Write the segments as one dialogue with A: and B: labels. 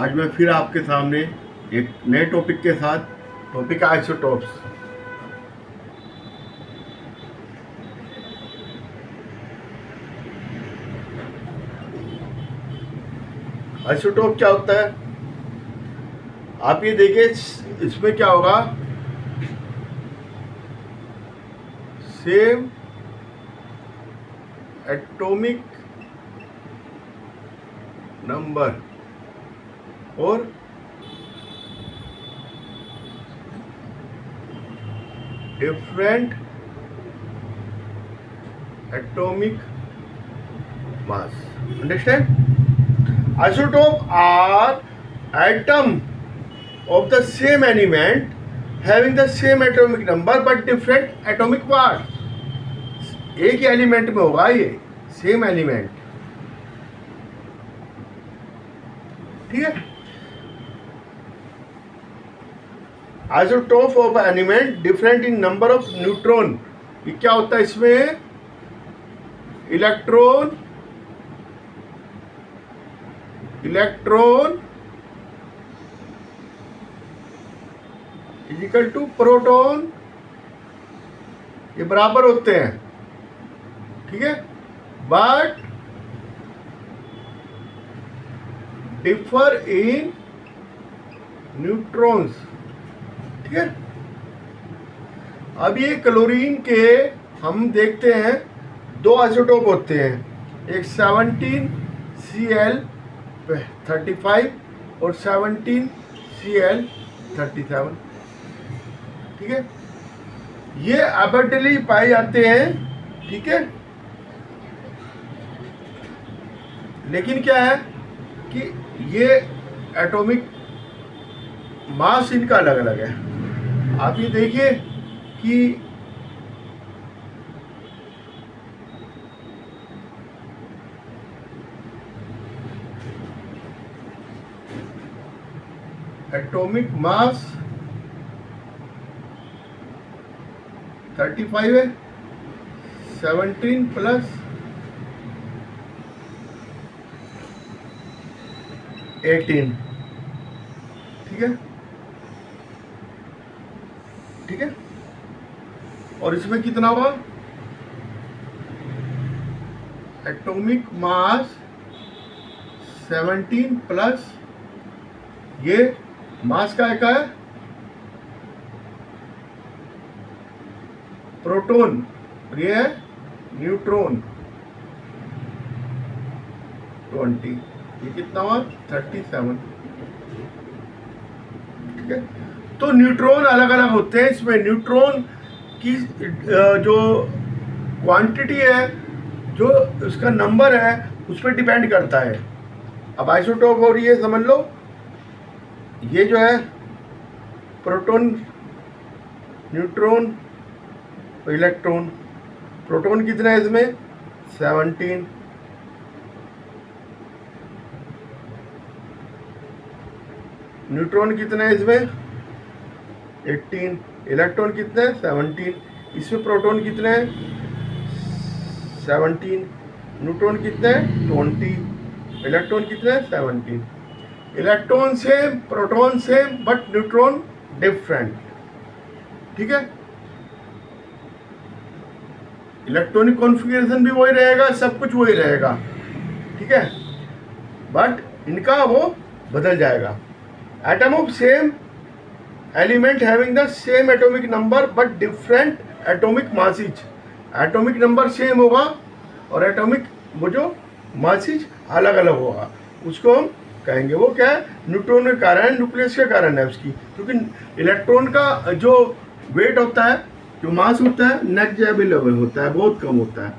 A: आज मैं फिर आपके सामने एक नए टॉपिक के साथ, टॉपिक आइसोटोप्स। आइसोटोप क्या होता है आप ये देखिए, इसमें क्या होगा, सेम एटॉमिक नंबर और different atomic mass. Understand? Isotope are atom of the same element having the same atomic number but different atomic parts। एक ही एलिमेंट में होगा ये, सेम एलिमेंट, ठीक है। Isotope of element different in number of neutron. ये क्या होता है, इसमें इलेक्ट्रॉन इजिकल टू प्रोटॉन, ये बराबर होते हैं, ठीक है, बट डिफर इन न्यूट्रॉन्स, ठीक है। अब ये क्लोरीन के हम देखते हैं दो आइसोटोप होते हैं, एक 17Cl35 और 17Cl37, ठीक है। ये एबेंटली पाए जाते हैं, ठीक है। लेकिन क्या है कि ये एटॉमिक मास इनका अलग अलग है। आप ये देखिए कि एटॉमिक मास 35 है, 17 प्लस 18, ठीक है, ठीक है। और इसमें कितना हुआ, एटॉमिक मास 17 प्लस ये मास का एक है प्रोटॉन, ये है न्यूट्रॉन 20, ये कितना हुआ 37, ठीक है। तो न्यूट्रॉन अलग अलग होते हैं। इसमें न्यूट्रॉन की जो क्वांटिटी है, जो उसका नंबर है, उस पर डिपेंड करता है। अब आइसोटोप हो रही है, समझ लो, ये जो है प्रोटॉन, न्यूट्रॉन, इलेक्ट्रॉन। प्रोटॉन कितना है इसमें 17, न्यूट्रॉन कितना है इसमें 18, इलेक्ट्रॉन कितने हैं 17। इसमें प्रोटॉन कितने हैं 17, न्यूट्रॉन कितने हैं 20, इलेक्ट्रॉन कितने हैं 17। Electron same, proton same, but neutron different, ठीक है। इलेक्ट्रॉनिक कॉन्फ़िगरेशन भी वही रहेगा, सब कुछ वही रहेगा, ठीक है, बट इनका वो बदल जाएगा। Atom of same element having the same atomic number but different atomic masses. Atomic number same होगा और एटॉमिक वो जो मासेज अलग अलग होगा, उसको हम कहेंगे, वो क्या है, न्यूट्रॉन के कारण, न्यूक्लियस के कारण है उसकी। क्योंकि इलेक्ट्रॉन का जो वेट होता है, जो मास होता है, नेग्लिजिबल होता है, बहुत कम होता है।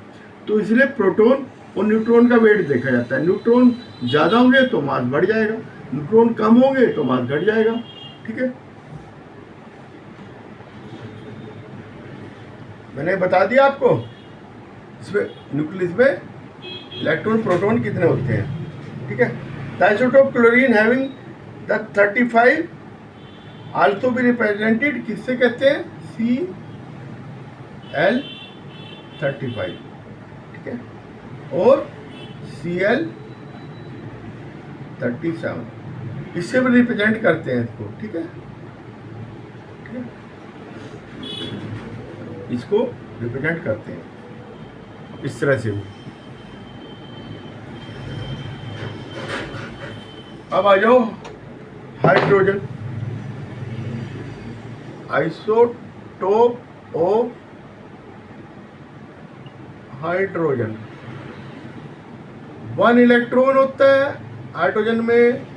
A: तो इसलिए प्रोटॉन और न्यूट्रॉन का वेट देखा जाता है। न्यूट्रॉन ज़्यादा होंगे तो मास बढ़ जाएगा, न्यूट्रॉन कम होंगे तो मास घट जाएगा, ठीक है। मैंने बता दिया आपको, इसमें न्यूक्लियस में इलेक्ट्रॉन प्रोटॉन कितने होते हैं, ठीक है। The isotope chlorine having the 35 also be represented किससे कहते हैं, Cl35, ठीक है, और Cl37, इससे भी रिप्रेजेंट करते हैं इसको, ठीक है, ठीक है, इसको रिप्रेजेंट करते हैं इस तरह से भी। अब आ जाओ hydrogen, isotope of hydrogen. 1 electron होता है हाइड्रोजन में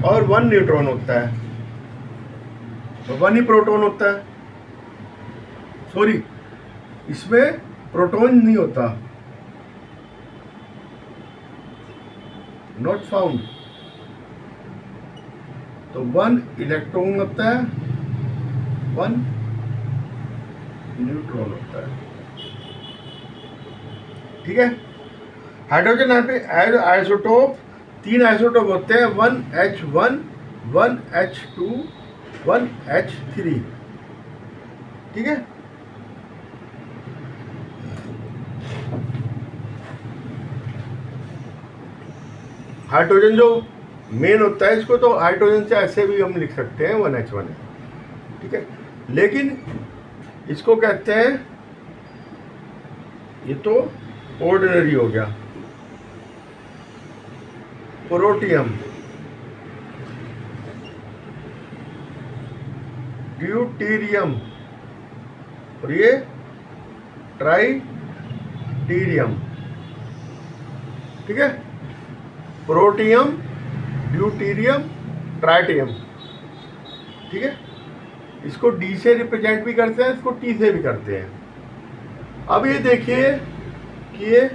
A: और 1 न्यूट्रॉन होता है, 1 ही प्रोटॉन होता है। सॉरी, इसमें प्रोटॉन नहीं होता, नॉट फाउंड। तो 1 इलेक्ट्रॉन होता है, 1 न्यूट्रॉन होता है, ठीक है। हाइड्रोजन यहाँ पे आइसोटोप, 3 आइसोटोप होते हैं, 1H1, 1H2, 1H3, ठीक है। हाइड्रोजन जो मेन होता है, इसको तो हाइड्रोजन से ऐसे भी हम लिख सकते हैं 1H1 है, ठीक है। लेकिन इसको कहते हैं, ये तो ऑर्डिनरी हो गया, प्रोटियम, ड्यूटीरियम, और ये ट्राइटीरियम, ठीक है। प्रोटियम, ड्यूटीरियम, ट्राइटियम, ठीक है। इसको डी से रिप्रेजेंट भी करते हैं, इसको टी से भी करते हैं। अब ये देखिए कि ये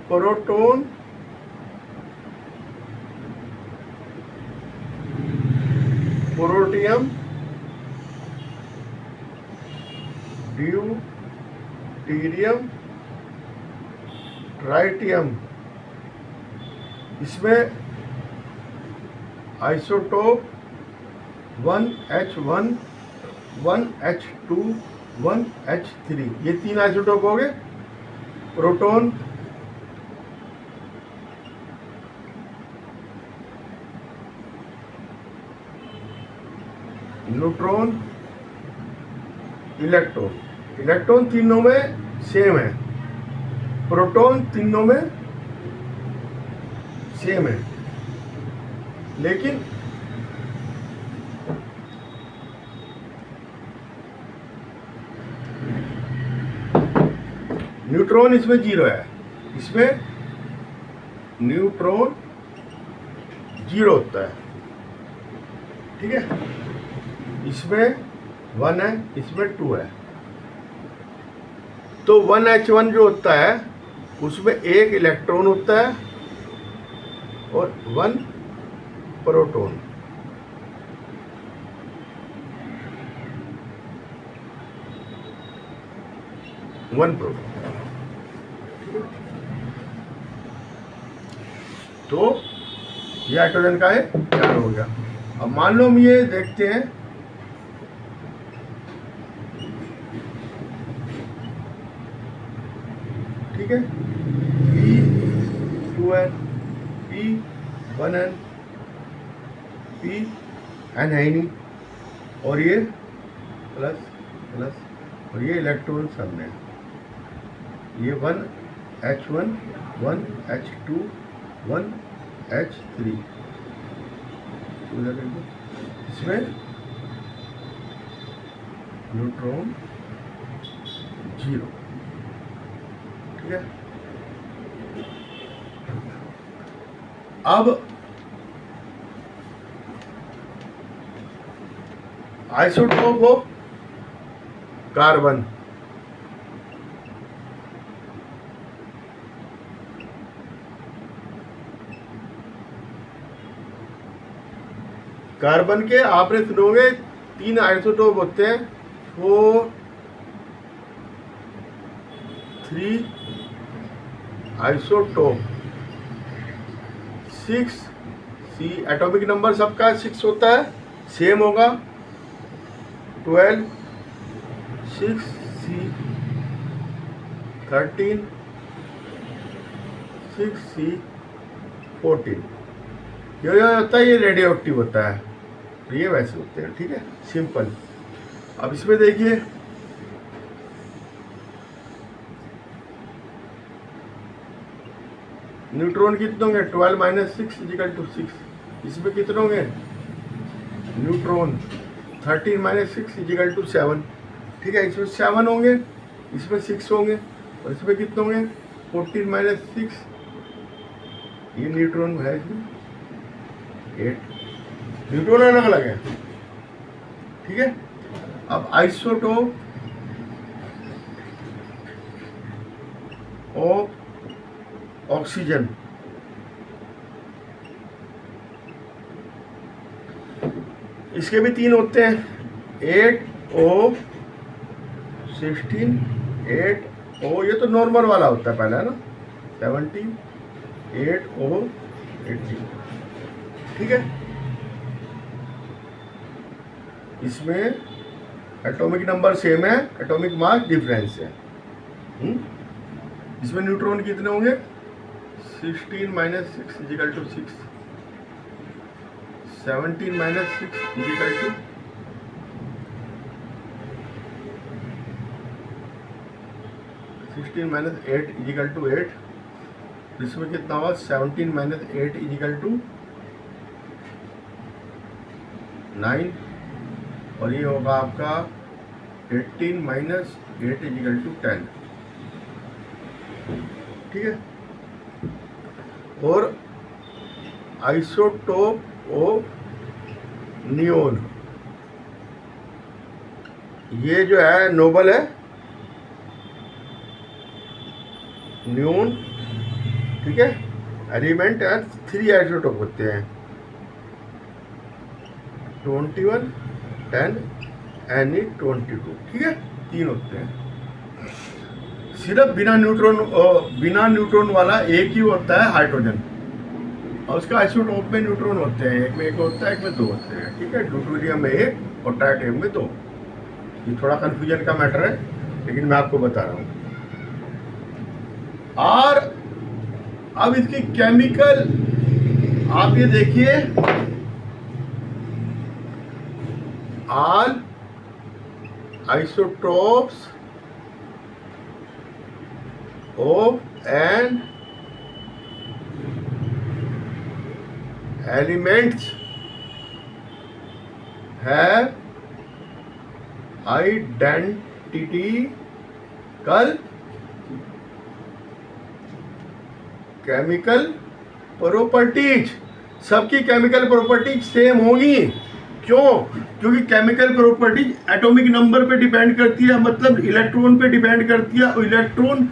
A: प्रोटॉन, प्रोटियम, ड्यूटीरियम, ट्राइटियम, इसमें आइसोटोप 1H1, 1H2, 1H3, ये 3 आइसोटोप हो गए। Proton, neutron, electron. इलेक्ट्रॉन तीनों में सेम है, प्रोटॉन तीनों में सेम है, लेकिन न्यूट्रॉन इसमें 0 है, इसमें न्यूट्रॉन 0 होता है, ठीक है। इसमें 1 है, इसमें 2 है। तो 1H1 जो होता है उसमें 1 इलेक्ट्रॉन होता है और 1 प्रोटॉन। तो ये हाइड्रोजन का है, क्या हो गया। अब मान लो हम ये देखते हैं, ठीक है, P2N, P1N, P N है ही नहीं, और ये प्लस प्लस, और ये इलेक्ट्रॉन सब में, ये 1H1, 1H2, 1H3, इसमें न्यूट्रॉन 0, ठीक है। अब आइसोटोप ऑफ कार्बन, कार्बन के आपने सुनोगे 3 आइसोटोप होते हैं, 4, 3 आइसोटोप, 6 C, एटॉमिक नंबर सबका 6 होता है, सेम होगा, 12, 6 C, 13, 6 C, 14, ये होता है, ये रेडियो एक्टिव होता है, तो ये वैसे होते हैं। ठीक है, सिंपल। अब इसमें देखिए न्यूट्रॉन कितने होंगे, 12 माइनस 6 इजिकल टू 6। इसमें कितने होंगे न्यूट्रॉन, 13 माइनस 6 इजिकल टू 7। ठीक है, इसमें 7 होंगे, इसमें 6 होंगे, और इसमें कितने होंगे 14 माइनस 6, ये न्यूट्रॉन है, इसमें 8 न्यूट्रॉन अलग अलग है। ठीक है, अब आइसोटोप ऑफ ऑक्सीजन, इसके भी 3 होते हैं, 8O 16, 8O, ये तो नॉर्मल वाला होता है पहला है ना, 17, 8O 18। ठीक है, इसमें एटॉमिक नंबर सेम है, एटॉमिक मास डिफरेंस है। इसमें न्यूट्रॉन कितने होंगे 16 minus 6 is equal to 6, 17 minus 6 is equal to 16 minus 8 is equal to 8। इसमें कितना हुआ 17 माइनस 8 इजिकल टू 9, और ये होगा आपका 18 माइनस 8 इजिकल टू 10। ठीक है, और आइसोटोप ऑफ नियोन, ये जो है नोबल है नियोन। ठीक है, एलिमेंट है, 3 आइसोटोप होते हैं, 21, 10, Ne22। ठीक है, 3 होते हैं। सिर्फ बिना न्यूट्रॉन वाला एक ही होता है हाइड्रोजन, और उसका आइसोटोप में न्यूट्रॉन होते हैं, एक में 1 होता है, एक में 2 होते हैं। ठीक है, ड्यूटेरियम में 1 और ट्राइटियम में 2। ये थोड़ा कन्फ्यूजन का मैटर है, लेकिन मैं आपको बता रहा हूँ। और अब इसकी केमिकल आप ये देखिए, all isotopes of an elements have identical chemical properties। सबकी केमिकल प्रॉपर्टीज सेम होगी। क्यों? क्योंकि केमिकल प्रॉपर्टीज एटॉमिक नंबर पे डिपेंड करती है, मतलब इलेक्ट्रॉन पे डिपेंड करती है। इलेक्ट्रॉन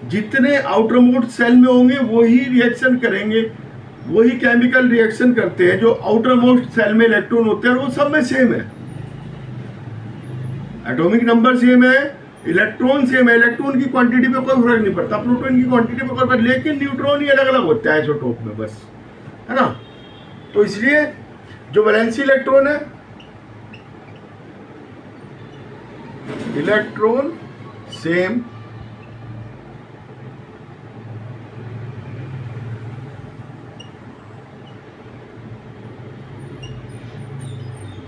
A: जितने आउटर मोस्ट सेल में होंगे वही रिएक्शन करेंगे, वही केमिकल रिएक्शन करते हैं। जो आउटर मोस्ट सेल में इलेक्ट्रॉन होते हैं वो सब में सेम है, एटॉमिक नंबर सेम है, इलेक्ट्रॉन सेम है, इलेक्ट्रॉन की क्वांटिटी पे कोई फर्क नहीं पड़ता, प्रोटॉन की क्वांटिटी पे कोई फर्क, लेकिन न्यूट्रॉन ही अलग अलग होता है आइसोटोप में, बस, है ना। तो इसलिए जो वैलेंसी इलेक्ट्रॉन है, इलेक्ट्रॉन सेम,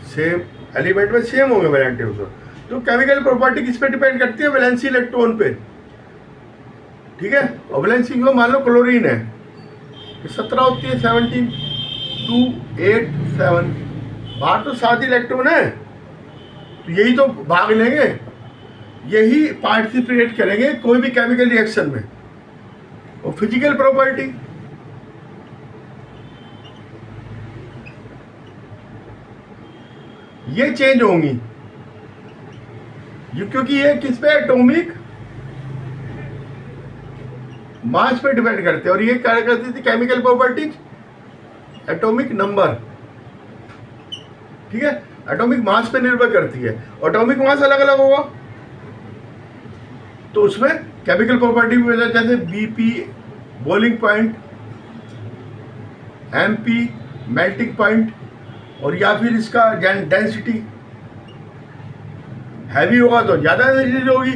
A: सेम एलिमेंट में सेम होंगे वैलेंट न्यूट्रॉन। तो केमिकल प्रॉपर्टी किस पे डिपेंड करती है? वैलेंसी इलेक्ट्रॉन पे। ठीक है, और वैलेंसी को मान लो क्लोरीन है, 17 होती है, 17, 2, 8, 7, बाहर तो 7 इलेक्ट्रॉन है, तो यही तो भाग लेंगे, यही पार्टिसिपेट करेंगे कोई भी केमिकल रिएक्शन में। और फिजिकल प्रॉपर्टी, ये चेंज होंगी, क्योंकि ये किस पे? एटॉमिक मास पे डिपेंड करते हैं। और ये क्या करती थी केमिकल प्रॉपर्टीज? Atomic number. ठीक है, एटॉमिक मास पे निर्भर करती है। एटॉमिक मास अलग अलग होगा तो उसमें केमिकल प्रॉपर्टी भी जैसे BP boiling point, MP melting point, और या फिर इसका डेंसिटी। हैवी होगा तो ज़्यादा डेंसिटी होगी,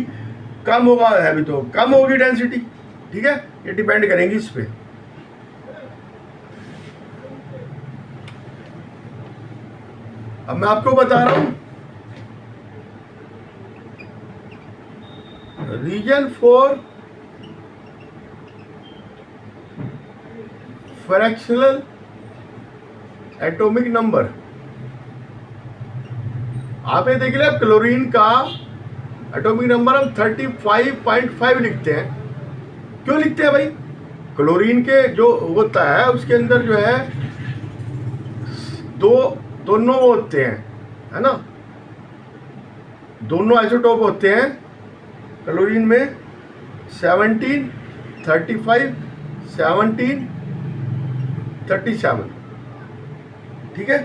A: कम होगा हैवी तो कम होगी डेंसिटी। ठीक है, ये डिपेंड करेंगी इस पे। अब मैं आपको बता रहा हूं reason for fractional atomic number. आप ये देख लिया, क्लोरीन का एटॉमिक नंबर हम 35.5 लिखते हैं। क्यों लिखते हैं भाई? क्लोरीन के जो होता है उसके अंदर जो है दोनों वो होते हैं, है ना, दोनों आइसोटोप होते हैं क्लोरीन में, 17, 35, 17, 37। ठीक है,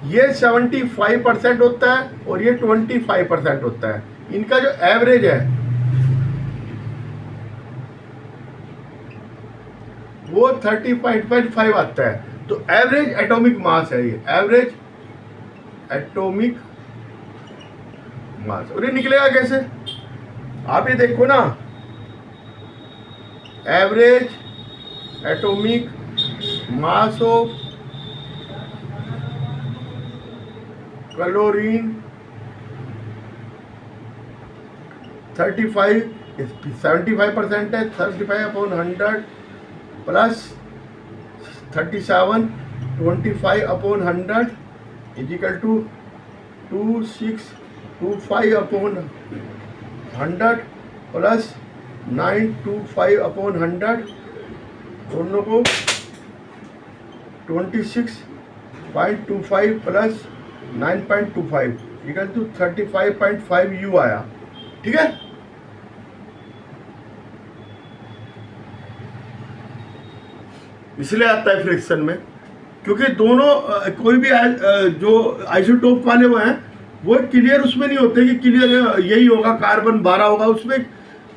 A: ये 75% होता है और ये 25% होता है। इनका जो एवरेज है वो 30.5 आता है। तो एवरेज एटॉमिक मास है ये, एवरेज एटॉमिक मास। और ये निकलेगा कैसे? आप ये देखो ना, average atomic mass of chlorine 35, 75% है, 35/100 plus 37, 25/100 is equal to 2625/100 plus 925/100, दोनों को 26.25 प्लस 9.25 इक्वल टू 35.5 U आया। ठीक है, इसलिए आता है फ्रिक्शन में, क्योंकि दोनों कोई भी जो आइसोटोप वाले वो हैं वो क्लियर उसमें नहीं होते कि क्लियर यही होगा, कार्बन 12 होगा। उसमें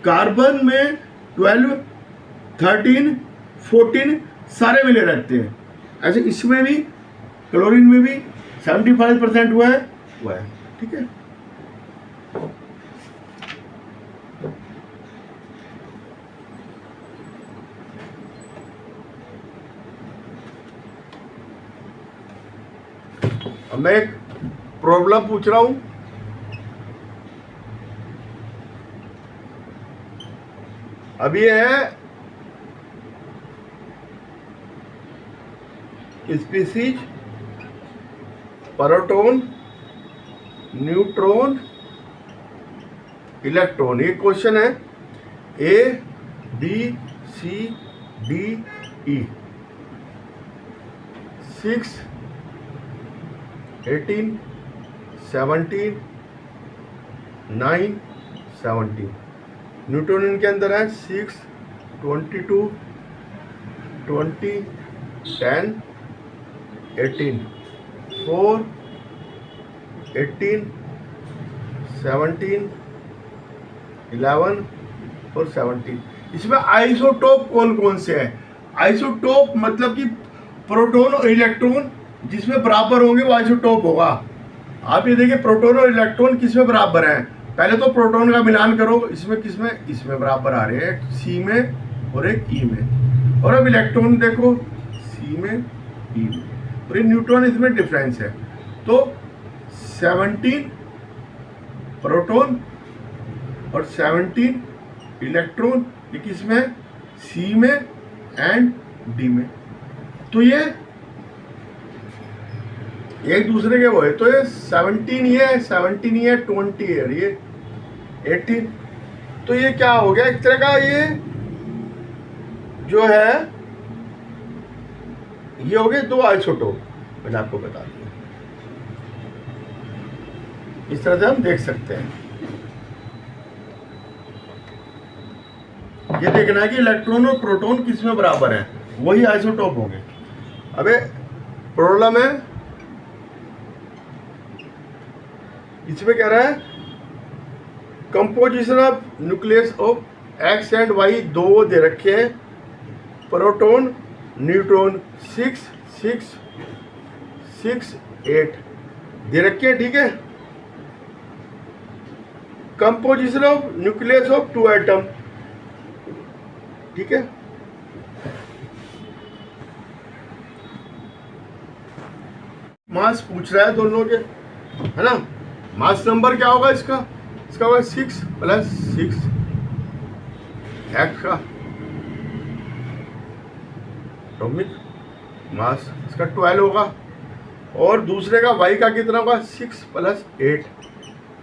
A: कार्बन में 12, 13, 14 सारे मिले रहते हैं। ऐसे इसमें भी क्लोरीन में भी 75% हुआ है। ठीक है, अब मैं एक प्रॉब्लम पूछ रहा हूं। अब ये है स्पीसीज, प्रोटॉन, न्यूट्रॉन, इलेक्ट्रॉन। ये क्वेश्चन है A, B, C, D, E। 6, 18, 17, 9, 17। Neutron इनके अंदर है 6, 22, 20, 10, 18, 4, 18, 17, 11 और 17। इसमें आइसोटोप कौन कौन से हैं? आइसोटोप मतलब कि प्रोटॉन और इलेक्ट्रॉन जिसमें बराबर होंगे वो आइसोटोप होगा। आप ये देखिए, प्रोटॉन और इलेक्ट्रॉन किसमें बराबर हैं? पहले तो प्रोटॉन का मिलान करो, इसमें किसमें, इसमें बराबर आ रहे हैं, एक सी में और एक ई में। और अब इलेक्ट्रॉन देखो, सी में, ई में, और ये न्यूट्रॉन, इसमें डिफरेंस है। तो 17 प्रोटॉन और 17 इलेक्ट्रॉन, ये किसमें, सी में एंड डी में। तो ये एक दूसरे के वो है। तो ये 17 ये है, 17 ये 20 है, ये 18। तो ये क्या हो गया, एक तरह का ये जो है ये हो गए दो आइसोटोप। मैंने आपको बता दिया, इस तरह से हम देख सकते हैं। ये देखना है कि इलेक्ट्रॉन और प्रोटॉन किसमें बराबर है, वही आइसोटोप होंगे। अबे प्रॉब्लम है, इसमें कह रहा है composition of nucleus of X and Y, दो दे रखे हैं, प्रोटॉन न्यूट्रॉन 6, 6, 6, 8 दे रखे हैं। ठीक है, composition of nucleus of 2 atom. ठीक है, मास पूछ रहा है दोनों के। है ना। मास नंबर क्या होगा इसका होगा 6 + 6 x का एटॉमिक मास, इसका 12 होगा। और दूसरे का y का कितना होगा 6 + 8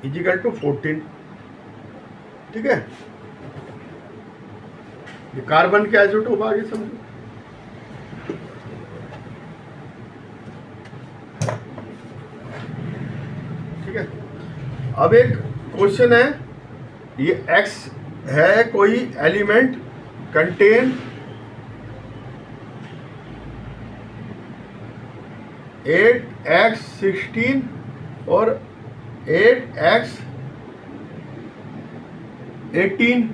A: = 14। ठीक है, ये कार्बन के आइसोटोप आगे समझो। ठीक है, अब एक क्वेश्चन है, ये x है कोई एलिमेंट कंटेन 8x 16 और 8x 18,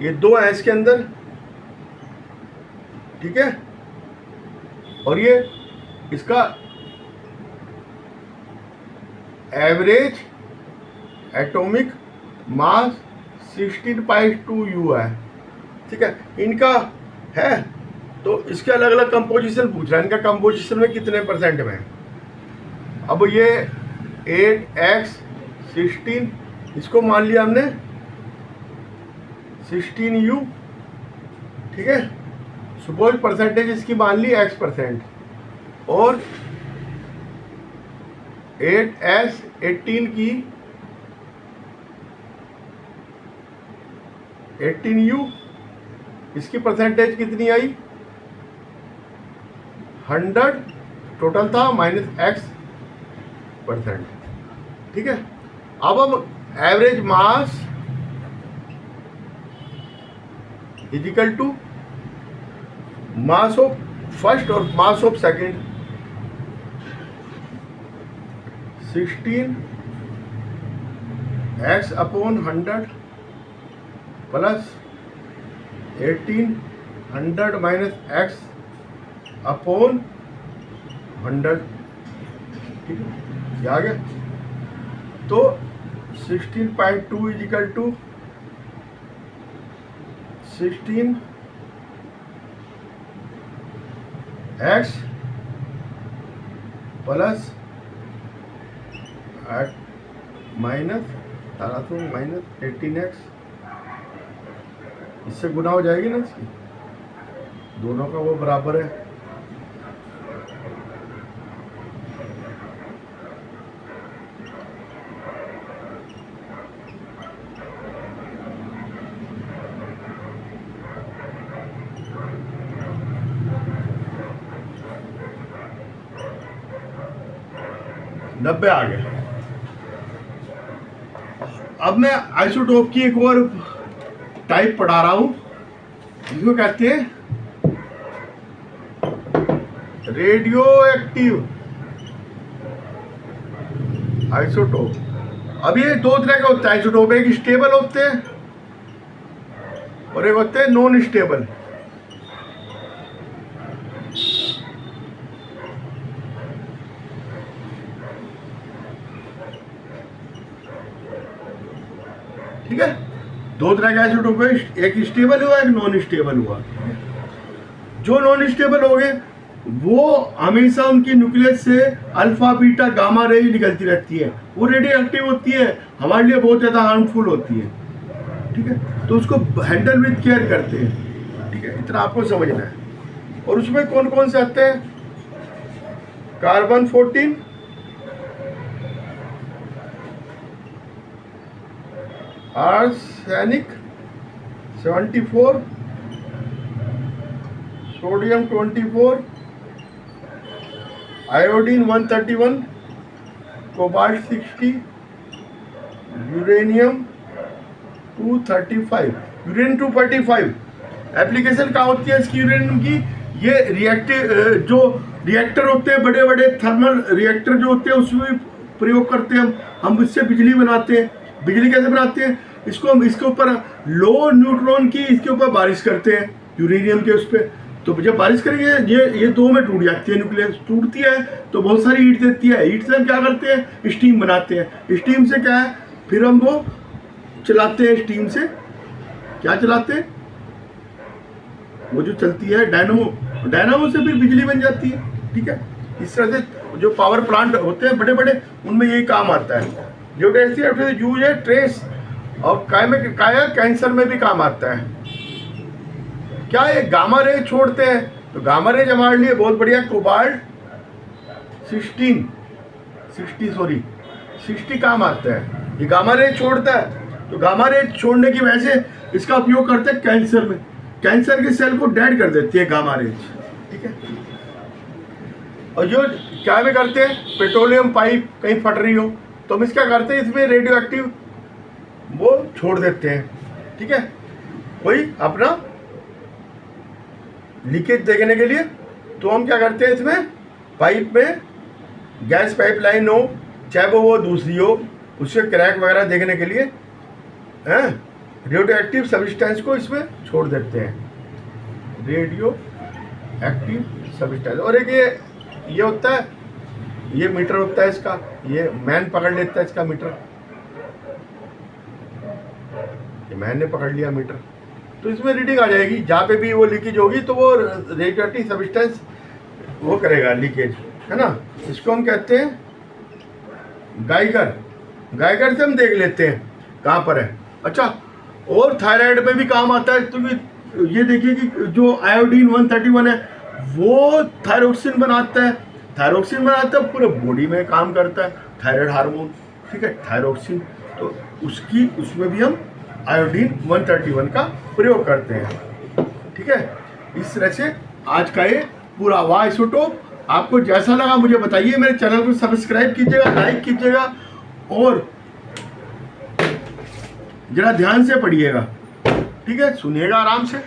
A: ये दो है इसके अंदर। ठीक है, और ये इसका एवरेज एटॉमिक मास 16.2 U है। ठीक है, इनका है तो इसके अलग अलग कंपोजिशन पूछ रहा है, इनका कंपोजिशन में कितने % में है। अब ये 8x 16, इसको मान लिया हमने 16U। ठीक है, सपोज परसेंटेज इसकी मान ली x%, और 8s 18 की 18U, इसकी परसेंटेज कितनी आई 100, टोटल था -x%। ठीक है, अब average mass = mass of first और mass of second. 16x/100 plus 18 100 - x/100। ठीक है, ये आ गया। तो 16.2 = 16x प्लस -18x, इससे गुना हो जाएगी ना इसकी, दोनों का वो बराबर है। नब्बे आ गए। अब मैं आइसोटोप की एक और टाइप पढ़ा रहा हूं, जिसको कहते हैं रेडियो एक्टिव आइसोटोप। अब ये दो तरह के होते हैं आइसोटोप, एक स्टेबल होते हैं और एक होते हैं नॉन स्टेबल। ठीक है, दो तरह के आइसोटोप है, एक स्टेबल हुआ एक नॉन स्टेबल हुआ। जो नॉन स्टेबल हो गए वो हमेशा उनकी न्यूक्लियस से अल्फा बीटा गामा रे निकलती रहती है, वो रेडियो एक्टिव होती है, हमारे लिए बहुत ज़्यादा हार्मफुल होती है। ठीक है, तो उसको हैंडल विथ केयर करते हैं। ठीक है, इतना आपको समझना है। और उसमें कौन कौन से आते हैं, carbon 14, arsenic 74, sodium 24, iodine 131, cobalt 60, uranium 235। Uranium 235 application क्या होती है इसकी यूरेनियम की, ये रिएक्टिव जो रिएक्टर होते हैं, बड़े बड़े थर्मल रिएक्टर जो होते हैं उसमें प्रयोग करते हैं हम इससे बिजली बनाते हैं। बिजली कैसे बनाते हैं, इसको हम इसके ऊपर लो न्यूट्रॉन की इसके ऊपर बारिश करते हैं यूरेनियम के उस पर। तो जब बारिश करेंगे ये दो में टूट जाती है, न्यूक्लियस टूटती है तो बहुत सारी हीट देती है। हीट से हम क्या करते हैं, स्टीम बनाते हैं। स्टीम से क्या है, फिर हम वो चलाते हैं। स्टीम से क्या चलाते हैं, वो जो चलती है डायनामो, डायनामो से फिर बिजली बन जाती है। ठीक है, इस तरह से जो पावर प्लांट होते हैं बड़े बड़े, उनमें यही काम आता है। रेडियोएक्टिव यूज है ट्रेस और काया कैंसर में भी काम आता है। क्या ये गामा रे छोड़ते हैं, तो गामा रेज हमारे लिए बहुत बढ़िया। कोबाल्ट 60 काम आता है, ये गामा रेज छोड़ता है। तो गामा रेज छोड़ने की वजह से इसका उपयोग करते हैं कैंसर में, कैंसर के सेल को डेड कर देती है गामा रेज, ठीक है। और जो क्या में करते हैं, पेट्रोलियम पाइप कहीं फट रही हो तो हम इसका करते हैं, इसमें रेडियो एक्टिव वो छोड़ देते हैं, ठीक है। कोई अपना लीकेज देखने के लिए तो हम क्या करते हैं, इसमें पाइप में गैस पाइपलाइन हो चाहे वो दूसरी हो, उससे क्रैक वगैरह देखने के लिए रेडियो एक्टिव सब्सटेंस को इसमें छोड़ देते हैं, रेडियो एक्टिव सब्सटेंस। और एक ये होता है, ये मीटर होता है इसका, ये मैन पकड़ लेता है इसका मीटर, ये मैन ने पकड़ लिया मीटर, तो इसमें रीडिंग आ जाएगी। जहाँ पे भी वो लीकेज होगी तो वो रेडियो एक्टिव सब्सटेंस वो करेगा लीकेज, है ना। इसको हम कहते हैं गाइगर। गाइगर से हम देख लेते हैं कहाँ पर है। अच्छा, और थायराइड में भी काम आता है, तो ये देखिए कि जो आयोडीन 131 है वो थायरोक्सिन बनाता है, थायरोक्सिन बनाता है, पूरे बॉडी में काम करता है, थायराइड हार्मोन, ठीक है, थायरोक्सिन। तो उसमें भी हम आयोडीन 131 का प्रयोग करते हैं, ठीक है। इस तरह से आज का ये पूरा वाइसोटोप आपको जैसा लगा मुझे बताइए। मेरे चैनल को सब्सक्राइब कीजिएगा, लाइक कीजिएगा और जरा ध्यान से पढ़िएगा, ठीक है, सुनिएगा आराम से।